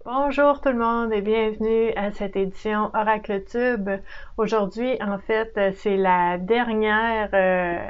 Bonjour tout le monde et bienvenue à cette édition Oracle Tube. Aujourd'hui, en fait, c'est la dernière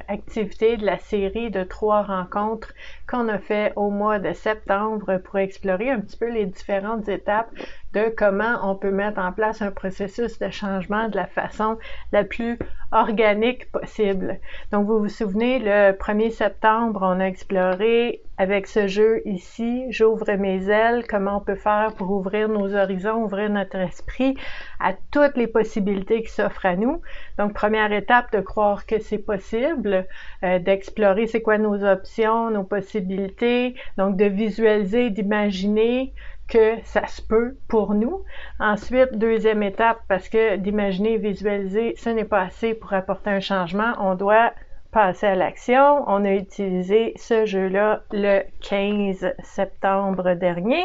activité de la série de 3 rencontres qu'on a fait au mois de septembre pour explorer un petit peu les différentes étapes de comment on peut mettre en place un processus de changement de la façon la plus organique possible. Donc, vous vous souvenez, le 1er septembre, on a exploré avec ce jeu ici, j'ouvre mes ailes, comment on peut faire pour ouvrir nos horizons, ouvrir notre esprit à toutes les possibilités qui s'offrent à nous. Donc, première étape, de croire que c'est possible, d'explorer c'est quoi nos options, nos possibilités, donc de visualiser, d'imaginer que ça se peut pour nous. Ensuite, deuxième étape, parce que d'imaginer et visualiser, ce n'est pas assez pour apporter un changement, on doit passer à l'action. On a utilisé ce jeu-là le 15 septembre dernier.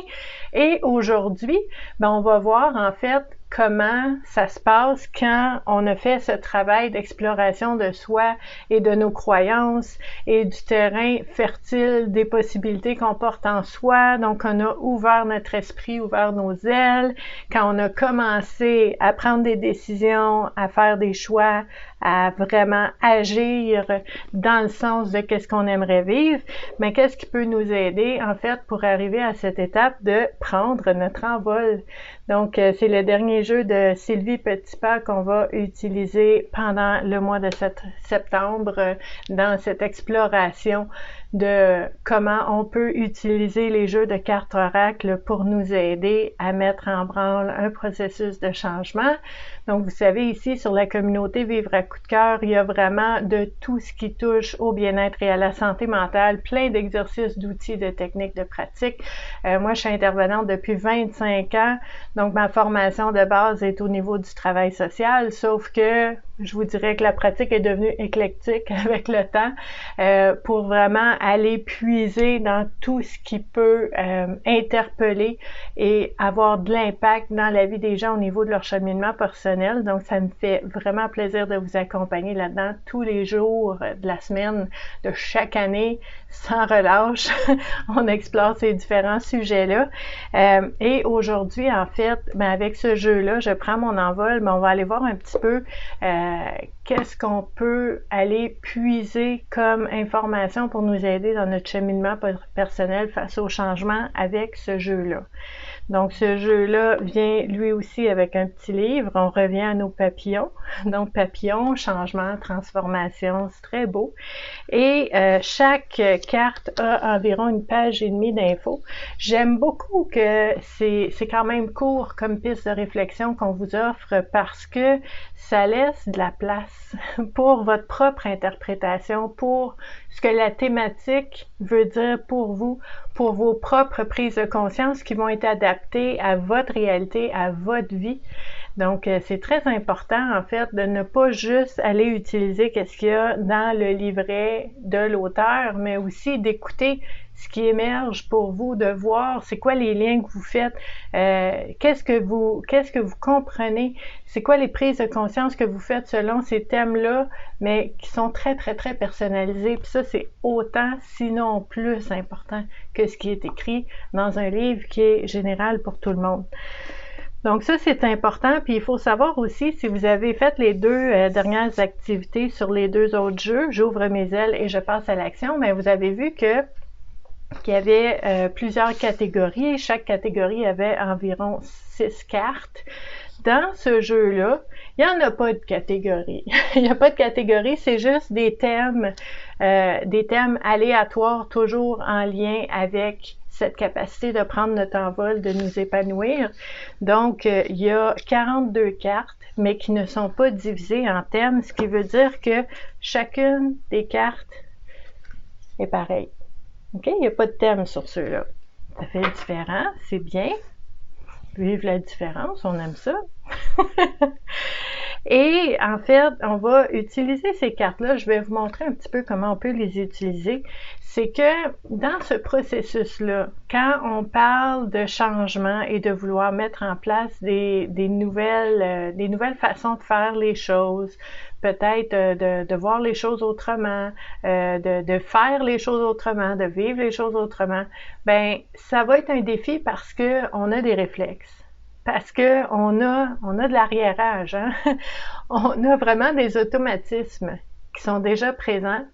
Et aujourd'hui, on va voir en fait comment ça se passe quand on a fait ce travail d'exploration de soi et de nos croyances et du terrain fertile des possibilités qu'on porte en soi. Donc, on a ouvert notre esprit, ouvert nos ailes. Quand on a commencé à prendre des décisions, à faire des choix, à vraiment agir dans le sens de qu'est-ce qu'on aimerait vivre, mais qu'est-ce qui peut nous aider, en fait, pour arriver à cette étape de prendre notre envol. Donc, c'est le dernier jeu de Sylvie Petitpas qu'on va utiliser pendant le mois de septembre dans cette exploration de comment on peut utiliser les jeux de cartes oracle pour nous aider à mettre en branle un processus de changement. Donc, vous savez, ici, sur la communauté Vivre à coup de cœur, il y a vraiment de tout ce qui touche au bien-être et à la santé mentale, plein d'exercices, d'outils, de techniques, de pratiques. Moi, je suis intervenante depuis 25 ans, donc ma formation de base est au niveau du travail social, sauf que je vous dirais que la pratique est devenue éclectique avec le temps pour vraiment aller puiser dans tout ce qui peut interpeller et avoir de l'impact dans la vie des gens au niveau de leur cheminement personnel. Donc, ça me fait vraiment plaisir de vous accompagner là-dedans tous les jours de la semaine, de chaque année, sans relâche. On explore ces différents sujets-là. Et aujourd'hui, en fait, avec ce jeu-là, je prends mon envol, mais on va aller voir un petit peu qu'est-ce qu'on peut aller puiser comme information pour nous aider dans notre cheminement personnel face au changement avec ce jeu-là. Donc, ce jeu-là vient lui aussi avec un petit livre. On revient à nos papillons. Donc, papillons, changement, transformation, c'est très beau. Et chaque carte a environ une page et demie d'infos. J'aime beaucoup que c'est quand même court comme piste de réflexion qu'on vous offre parce que ça laisse de la place pour votre propre interprétation, pour ce que la thématique veut dire pour vous, pour vos propres prises de conscience qui vont être adaptées à votre réalité, à votre vie. Donc, c'est très important, en fait, de ne pas juste aller utiliser qu'est-ce qu'il y a dans le livret de l'auteur, mais aussi d'écouter ce qui émerge pour vous, de voir c'est quoi les liens que vous faites, qu'est-ce que vous comprenez, c'est quoi les prises de conscience que vous faites selon ces thèmes-là, mais qui sont très, très, très personnalisés. Puis ça, c'est autant, sinon plus important que ce qui est écrit dans un livre qui est général pour tout le monde. Donc ça, c'est important. Puis il faut savoir aussi, si vous avez fait les deux dernières activités sur les deux autres jeux, j'ouvre mes ailes et je passe à l'action, mais vous avez vu qu'il y avait plusieurs catégories. Chaque catégorie avait environ 6 cartes. Dans ce jeu-là, il n'y en a pas de catégorie. Il n'y a pas de catégorie, c'est juste des thèmes aléatoires, toujours en lien avec cette capacité de prendre notre envol, de nous épanouir. Donc, il y a 42 cartes, mais qui ne sont pas divisées en thèmes, ce qui veut dire que chacune des cartes est pareille. OK? Il n'y a pas de thème sur ceux-là. Ça fait différent, c'est bien. Vive la différence, on aime ça. Et en fait, on va utiliser ces cartes-là. Je vais vous montrer un petit peu comment on peut les utiliser. C'est que dans ce processus-là, quand on parle de changement et de vouloir mettre en place des nouvelles façons de faire les choses, peut-être de voir les choses autrement, de faire les choses autrement, de vivre les choses autrement, ben ça va être un défi parce que on a des réflexes. Parce que on a de l'arriérage, hein? On a vraiment des automatismes qui sont déjà présents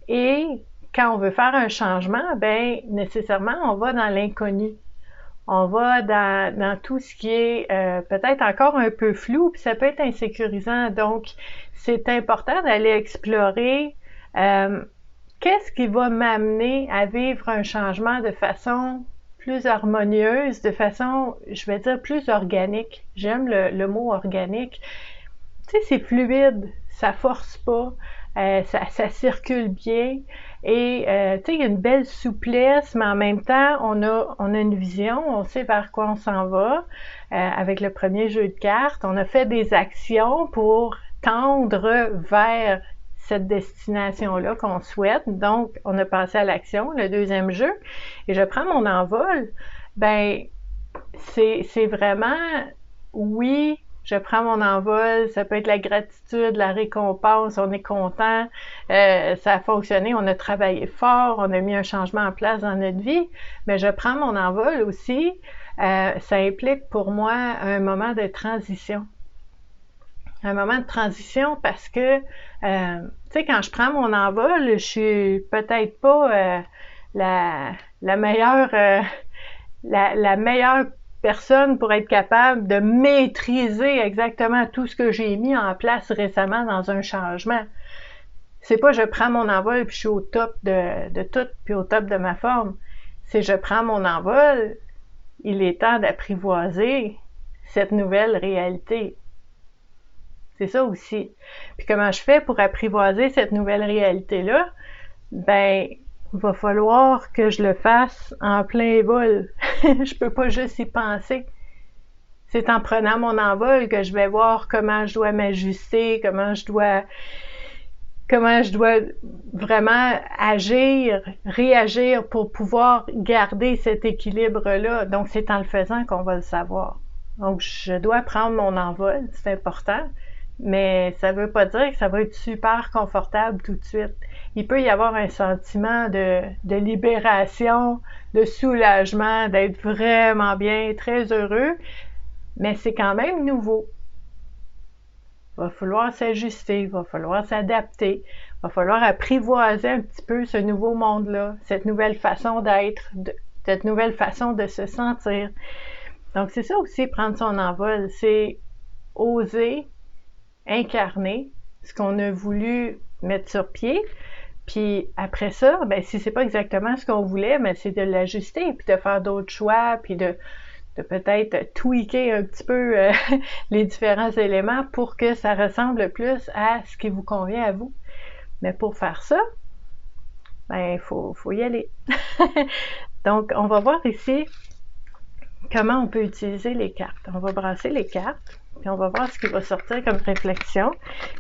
et quand on veut faire un changement, ben nécessairement on va dans l'inconnu. On va dans tout ce qui est peut-être encore un peu flou, puis ça peut être insécurisant. Donc, c'est important d'aller explorer qu'est-ce qui va m'amener à vivre un changement de façon plus harmonieuse, de façon, je vais dire, plus organique. J'aime le mot organique. Tu sais, c'est fluide, ça force pas, ça circule bien et tu sais, il y a une belle souplesse, mais en même temps, on a une vision, on sait vers quoi on s'en va. Avec le premier jeu de cartes, on a fait des actions pour tendre vers cette destination-là qu'on souhaite. Donc, on a passé à l'action, le deuxième jeu, et je prends mon envol. Ben, c'est vraiment, oui, je prends mon envol, ça peut être la gratitude, la récompense, on est content, ça a fonctionné, on a travaillé fort, on a mis un changement en place dans notre vie, mais je prends mon envol aussi, ça implique pour moi un moment de transition. Un moment de transition parce que, tu sais, quand je prends mon envol, je suis peut-être pas la meilleure personne pour être capable de maîtriser exactement tout ce que j'ai mis en place récemment dans un changement. C'est pas je prends mon envol puis je suis au top de tout puis au top de ma forme. C'est je prends mon envol, il est temps d'apprivoiser cette nouvelle réalité. C'est ça aussi. Puis comment je fais pour apprivoiser cette nouvelle réalité-là? Ben, il va falloir que je le fasse en plein vol. Je peux pas juste y penser. C'est en prenant mon envol que je vais voir comment je dois m'ajuster, comment je dois vraiment agir, réagir pour pouvoir garder cet équilibre-là. Donc, c'est en le faisant qu'on va le savoir. Donc, je dois prendre mon envol, c'est important, mais ça veut pas dire que ça va être super confortable tout de suite. Il peut y avoir un sentiment de libération, de soulagement, d'être vraiment bien, très heureux, mais c'est quand même nouveau. Il va falloir s'ajuster, il va falloir s'adapter, il va falloir apprivoiser un petit peu ce nouveau monde-là, cette nouvelle façon d'être, cette nouvelle façon de se sentir. Donc, c'est ça aussi, prendre son envol, c'est oser incarner ce qu'on a voulu mettre sur pied. Puis après ça, ben si c'est pas exactement ce qu'on voulait, ben c'est de l'ajuster, puis de faire d'autres choix, puis de peut-être tweaker un petit peu les différents éléments pour que ça ressemble plus à ce qui vous convient à vous. Mais pour faire ça, ben faut y aller. Donc, on va voir ici comment on peut utiliser les cartes. On va brasser les cartes. Puis on va voir ce qui va sortir comme réflexion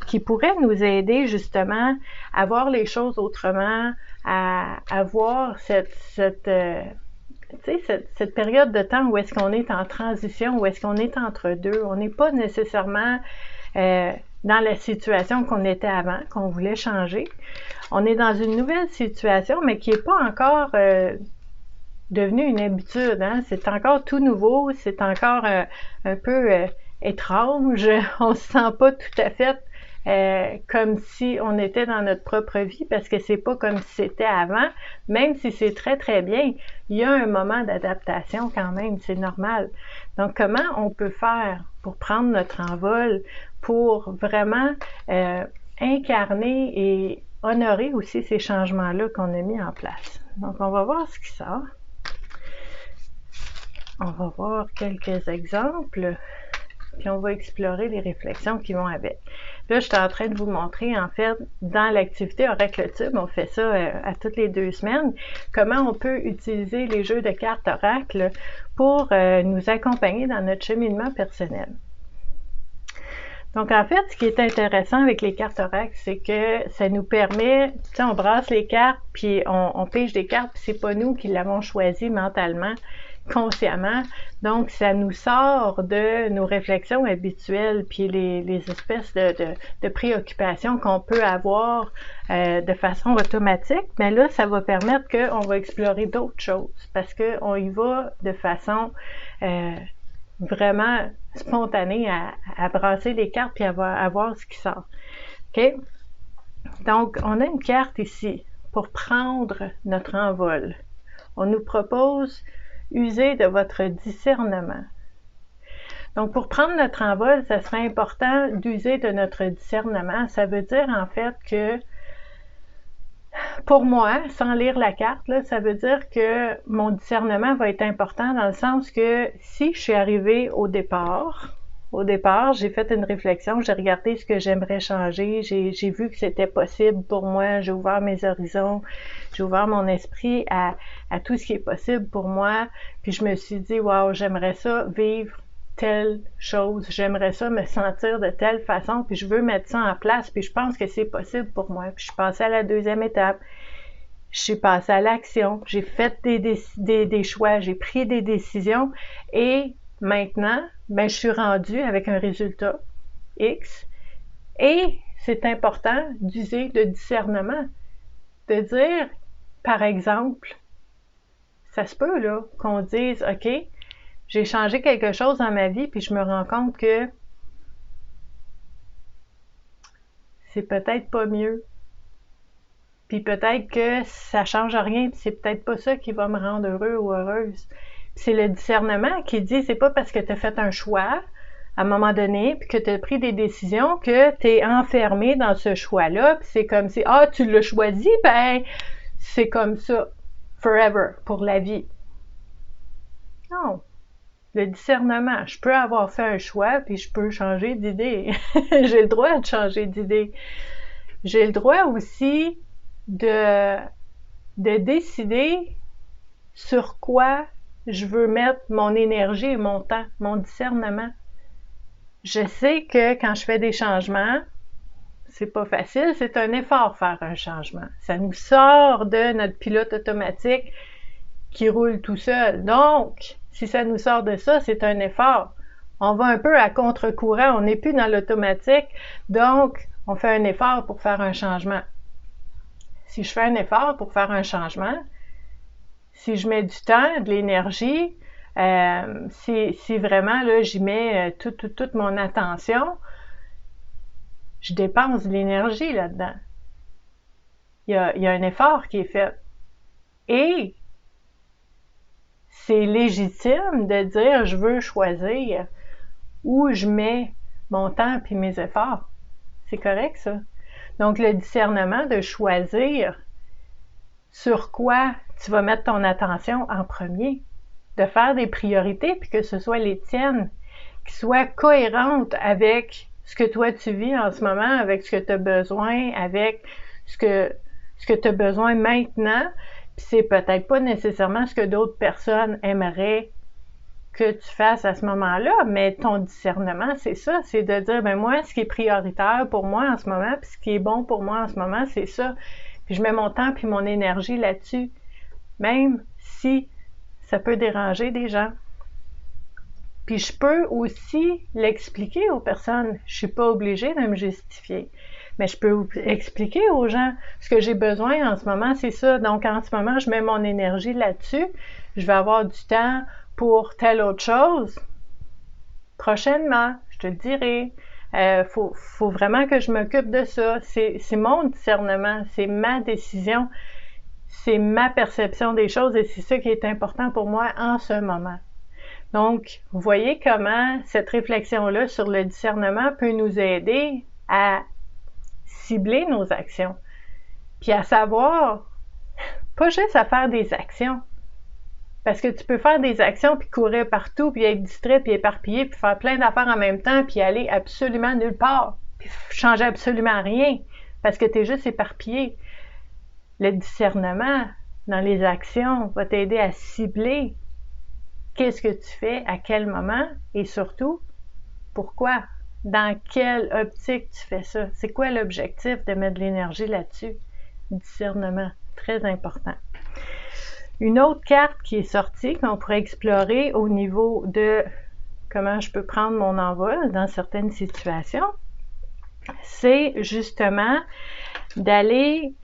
qui pourrait nous aider justement à voir les choses autrement, à voir cette période de temps où est-ce qu'on est en transition, où est-ce qu'on est entre deux. On n'est pas nécessairement dans la situation qu'on était avant, qu'on voulait changer. On est dans une nouvelle situation, mais qui n'est pas encore devenue une habitude. Hein? C'est encore tout nouveau, c'est encore un peu étrange, on se sent pas tout à fait comme si on était dans notre propre vie parce que c'est pas comme si c'était avant, même si c'est très très bien, il y a un moment d'adaptation quand même, c'est normal. Donc comment on peut faire pour prendre notre envol, pour vraiment incarner et honorer aussi ces changements-là qu'on a mis en place. Donc on va voir ce qui sort. On va voir quelques exemples. Puis on va explorer les réflexions qui vont avec. Là, je suis en train de vous montrer, en fait, dans l'activité Oracle Tube, on fait ça à toutes les 2 semaines, comment on peut utiliser les jeux de cartes Oracle pour nous accompagner dans notre cheminement personnel. Donc, en fait, ce qui est intéressant avec les cartes oracle, c'est que ça nous permet, tu sais, on brasse les cartes, puis on pige des cartes, puis c'est pas nous qui l'avons choisi mentalement, consciemment. Donc, ça nous sort de nos réflexions habituelles, puis les espèces de préoccupations qu'on peut avoir de façon automatique. Mais là, ça va permettre qu'on va explorer d'autres choses, parce qu'on y va de façon vraiment spontanée à brasser les cartes puis à voir ce qui sort. OK? Donc, on a une carte ici pour prendre notre envol. On nous propose user de votre discernement. Donc, pour prendre notre envol, ça serait important d'user de notre discernement. Ça veut dire en fait que pour moi, sans lire la carte, là, ça veut dire que mon discernement va être important dans le sens que si je suis arrivée au départ, j'ai fait une réflexion, j'ai regardé ce que j'aimerais changer, j'ai vu que c'était possible pour moi, j'ai ouvert mes horizons, j'ai ouvert mon esprit à tout ce qui est possible pour moi, puis je me suis dit, wow, j'aimerais ça vivre telle chose, j'aimerais ça me sentir de telle façon, puis je veux mettre ça en place, puis je pense que c'est possible pour moi. Puis je suis passée à la deuxième étape, je suis passée à l'action, j'ai fait des choix, j'ai pris des décisions, et maintenant, ben, je suis rendue avec un résultat X, et c'est important d'user de discernement, de dire, par exemple, ça se peut là qu'on dise, OK, j'ai changé quelque chose dans ma vie, puis je me rends compte que c'est peut-être pas mieux. Puis peut-être que ça change rien, puis c'est peut-être pas ça qui va me rendre heureux ou heureuse. Puis c'est le discernement qui dit, c'est pas parce que tu as fait un choix à un moment donné, puis que tu as pris des décisions, que tu es enfermé dans ce choix-là, puis c'est comme si, ah, tu l'as choisi, ben, c'est comme ça, forever, pour la vie. Non. Le discernement, je peux avoir fait un choix, puis je peux changer d'idée. J'ai le droit de changer d'idée. J'ai le droit aussi de décider sur quoi je veux mettre mon énergie et mon temps, mon discernement. Je sais que quand je fais des changements, c'est pas facile, c'est un effort faire un changement. Ça nous sort de notre pilote automatique qui roule tout seul. Donc, si ça nous sort de ça, c'est un effort. On va un peu à contre-courant, on n'est plus dans l'automatique, donc on fait un effort pour faire un changement. Si je fais un effort pour faire un changement, si je mets du temps, de l'énergie, si vraiment là j'y mets toute mon attention, je dépense de l'énergie là-dedans. Il y a un effort qui est fait. Et c'est légitime de dire je veux choisir où je mets mon temps puis mes efforts. C'est correct ça. Donc le discernement de choisir sur quoi tu vas mettre ton attention en premier, de faire des priorités puis que ce soit les tiennes qui soient cohérentes avec ce que toi tu vis en ce moment, avec ce que tu as besoin, avec ce que tu as besoin maintenant. Puis c'est peut-être pas nécessairement ce que d'autres personnes aimeraient que tu fasses à ce moment-là, mais ton discernement, c'est ça, c'est de dire, ben moi, ce qui est prioritaire pour moi en ce moment, puis ce qui est bon pour moi en ce moment, c'est ça. Puis je mets mon temps puis mon énergie là-dessus, même si ça peut déranger des gens. Puis je peux aussi l'expliquer aux personnes. Je suis pas obligée de me justifier. Mais je peux expliquer aux gens ce que j'ai besoin en ce moment, c'est ça. Donc en ce moment, je mets mon énergie là-dessus. Je vais avoir du temps pour telle autre chose. Prochainement, je te le dirai. Faut vraiment que je m'occupe de ça. C'est mon discernement, c'est ma décision, c'est ma perception des choses et c'est ça qui est important pour moi en ce moment. Donc, vous voyez comment cette réflexion-là sur le discernement peut nous aider à cibler nos actions, puis à savoir, pas juste à faire des actions, parce que tu peux faire des actions, puis courir partout, puis être distrait, puis éparpillé, puis faire plein d'affaires en même temps, puis aller absolument nulle part, puis changer absolument rien, parce que tu es juste éparpillé. Le discernement dans les actions va t'aider à cibler qu'est-ce que tu fais, à quel moment, et surtout, pourquoi Dans quelle optique tu fais ça? C'est quoi l'objectif de mettre de l'énergie là-dessus? Discernement, très important. Une autre carte qui est sortie, qu'on pourrait explorer au niveau de comment je peux prendre mon envol dans certaines situations, c'est justement d'aller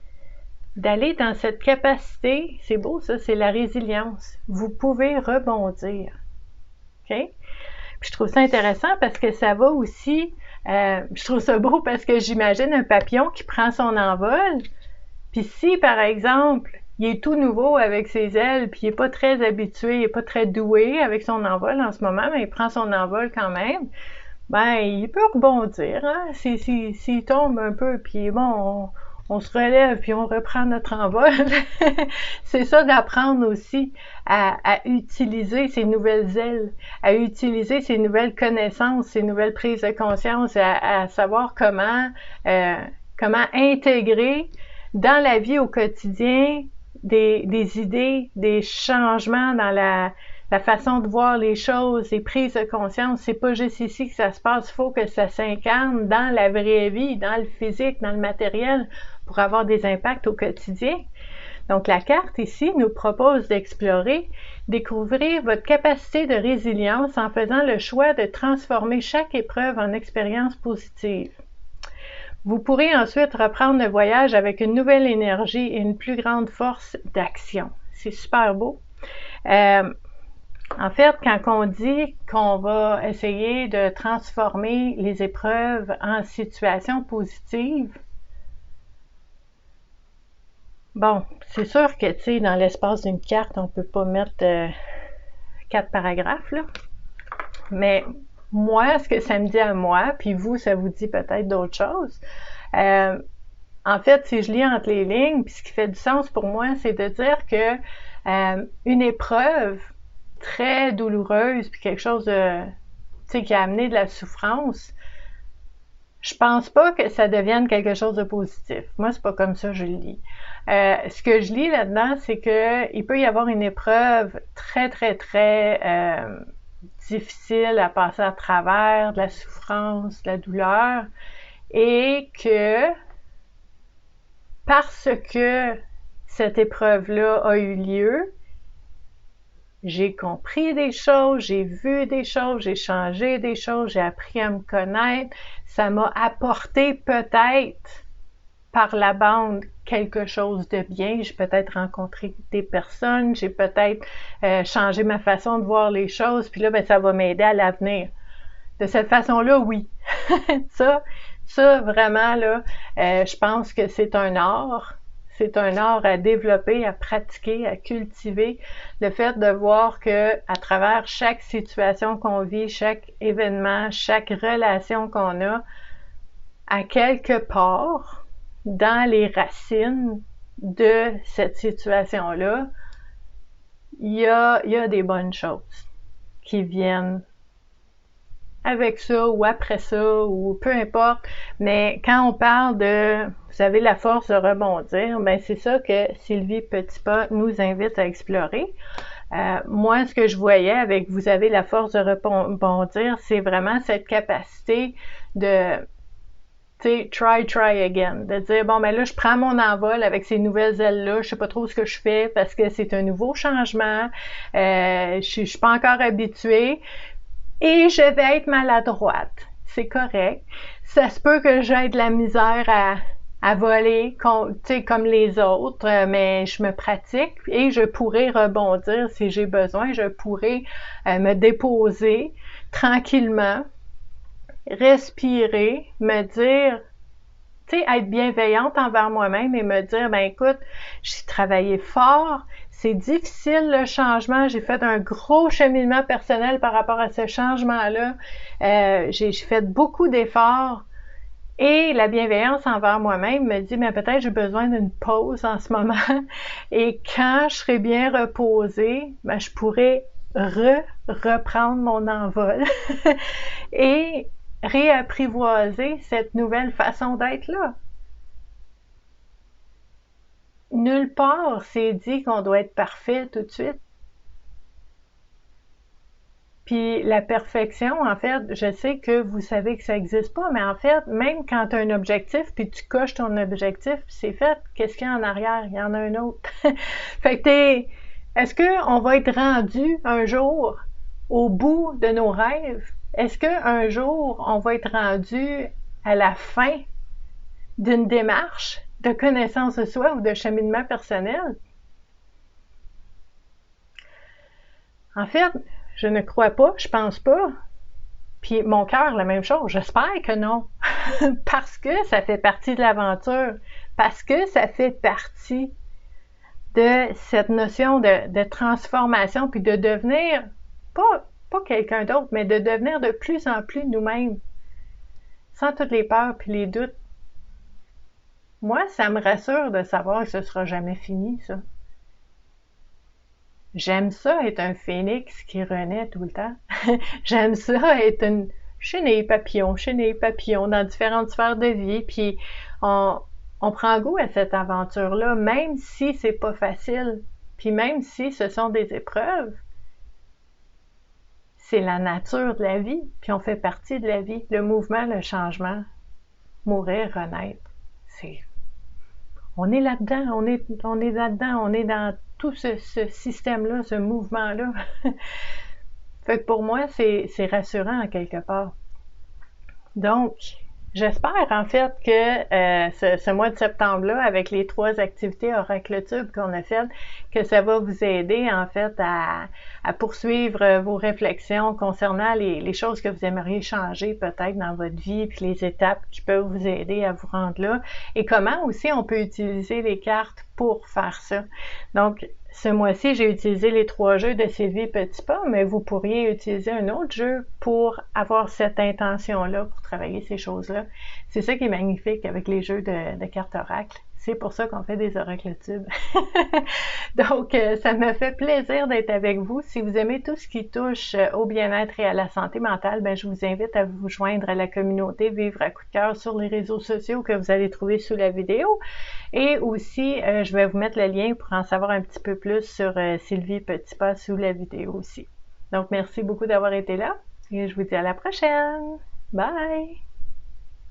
dans cette capacité, c'est beau ça, c'est la résilience. Vous pouvez rebondir. OK? Puis je trouve ça intéressant parce que ça va aussi, je trouve ça beau parce que j'imagine un papillon qui prend son envol, puis si par exemple, il est tout nouveau avec ses ailes, puis il n'est pas très habitué, il n'est pas très doué avec son envol en ce moment, mais il prend son envol quand même, ben il peut rebondir, hein? S'il tombe un peu, puis bon, on se relève, puis on reprend notre envol. C'est ça d'apprendre aussi à utiliser ces nouvelles ailes, à utiliser ces nouvelles connaissances, ces nouvelles prises de conscience, à savoir comment intégrer dans la vie au quotidien des idées, des changements dans la façon de voir les choses, les prises de conscience. C'est pas juste ici que ça se passe, il faut que ça s'incarne dans la vraie vie, dans le physique, dans le matériel, pour avoir des impacts au quotidien. Donc la carte ici nous propose d'explorer, découvrir votre capacité de résilience en faisant le choix de transformer chaque épreuve en expérience positive. Vous pourrez ensuite reprendre le voyage avec une nouvelle énergie et une plus grande force d'action. C'est super beau. En fait, quand on dit qu'on va essayer de transformer les épreuves en situations positives, bon, c'est sûr que, tu sais, dans l'espace d'une carte, on peut pas mettre 4 paragraphes, là. Mais moi, ce que ça me dit à moi, puis vous, ça vous dit peut-être d'autres choses. En fait, si je lis entre les lignes, puis ce qui fait du sens pour moi, c'est de dire que une épreuve très douloureuse, puis quelque chose de, tu sais, qui a amené de la souffrance, je pense pas que ça devienne quelque chose de positif. Moi, c'est pas comme ça que je le lis. Ce que je lis là-dedans, c'est que il peut y avoir une épreuve très, très, très difficile à passer à travers, de la souffrance, de la douleur, et que parce que cette épreuve-là a eu lieu, j'ai compris des choses, j'ai vu des choses, j'ai changé des choses, j'ai appris à me connaître. Ça m'a apporté peut-être par la bande quelque chose de bien. J'ai peut-être rencontré des personnes, j'ai peut-être changé ma façon de voir les choses, puis là, ben, ça va m'aider à l'avenir. De cette façon-là, oui. ça, vraiment, là, je pense que c'est un art. C'est un art à développer, à pratiquer, à cultiver. Le fait de voir que à travers chaque situation qu'on vit, chaque événement, chaque relation qu'on a, à quelque part, dans les racines de cette situation-là, il y a des bonnes choses qui viennent avec ça ou après ça ou peu importe, mais quand on parle de vous avez la force de rebondir, ben c'est ça que Sylvie Petitpas nous invite à explorer. Moi, ce que je voyais avec vous avez la force de rebondir, c'est vraiment cette capacité de tu sais, try again, de dire bon ben là je prends mon envol avec ces nouvelles ailes là, je sais pas trop ce que je fais parce que c'est un nouveau changement, je suis pas encore habituée, et je vais être maladroite. C'est correct. Ça se peut que j'aie de la misère à voler, comme les autres, mais je me pratique et je pourrai rebondir si j'ai besoin. Je pourrai me déposer tranquillement, respirer, me dire, tu sais, être bienveillante envers moi-même et me dire, ben écoute, j'ai travaillé fort, c'est difficile le changement, j'ai fait un gros cheminement personnel par rapport à ce changement-là, j'ai fait beaucoup d'efforts et la bienveillance envers moi-même me dit, mais peut-être j'ai besoin d'une pause en ce moment et quand je serai bien reposée, ben je pourrai reprendre mon envol et réapprivoiser cette nouvelle façon d'être là. Nulle part c'est dit qu'on doit être parfait tout de suite. Puis la perfection, en fait, je sais que vous savez que ça n'existe pas, mais en fait, même quand tu as un objectif, puis tu coches ton objectif, puis c'est fait, qu'est-ce qu'il y a en arrière? Il y en a un autre. Fait que est-ce qu'on va être rendu un jour au bout de nos rêves? Est-ce qu'un jour, on va être rendu à la fin d'une démarche de connaissance de soi ou de cheminement personnel? En fait, je ne crois pas, je pense pas. Puis mon cœur, la même chose. J'espère que non. Parce que ça fait partie de l'aventure. Parce que ça fait partie de cette notion de transformation, puis de devenir, pas quelqu'un d'autre, mais de devenir de plus en plus nous-mêmes, sans toutes les peurs puis les doutes. Moi, ça me rassure de savoir que ce sera jamais fini, ça. J'aime ça être un phénix qui renaît tout le temps. J'aime ça être une chenille papillon dans différentes sphères de vie, puis on prend goût à cette aventure-là, même si c'est pas facile, puis même si ce sont des épreuves. C'est la nature de la vie, puis on fait partie de la vie. Le mouvement, le changement, mourir, renaître, on est là-dedans, on est là-dedans, on est dans tout ce système-là, ce mouvement-là. Fait que pour moi, c'est rassurant en quelque part. Donc, j'espère en fait que ce mois de septembre-là, avec les 3 activités Oracle Tube qu'on a faites, que ça va vous aider en fait à poursuivre vos réflexions concernant les choses que vous aimeriez changer peut-être dans votre vie, puis les étapes qui peuvent vous aider à vous rendre là, et comment aussi on peut utiliser les cartes pour faire ça. Donc, ce mois-ci, j'ai utilisé les 3 jeux de Sylvie Petitpas, mais vous pourriez utiliser un autre jeu pour avoir cette intention-là, pour travailler ces choses-là. C'est ça qui est magnifique avec les jeux de cartes oracles. C'est pour ça qu'on fait des oracles tubes. Donc, ça me fait plaisir d'être avec vous. Si vous aimez tout ce qui touche au bien-être et à la santé mentale, ben, je vous invite à vous joindre à la communauté Vivre à coup de cœur sur les réseaux sociaux que vous allez trouver sous la vidéo. Et aussi, je vais vous mettre le lien pour en savoir un petit peu plus sur Sylvie Petitpas sous la vidéo aussi. Donc, merci beaucoup d'avoir été là et je vous dis à la prochaine. Bye!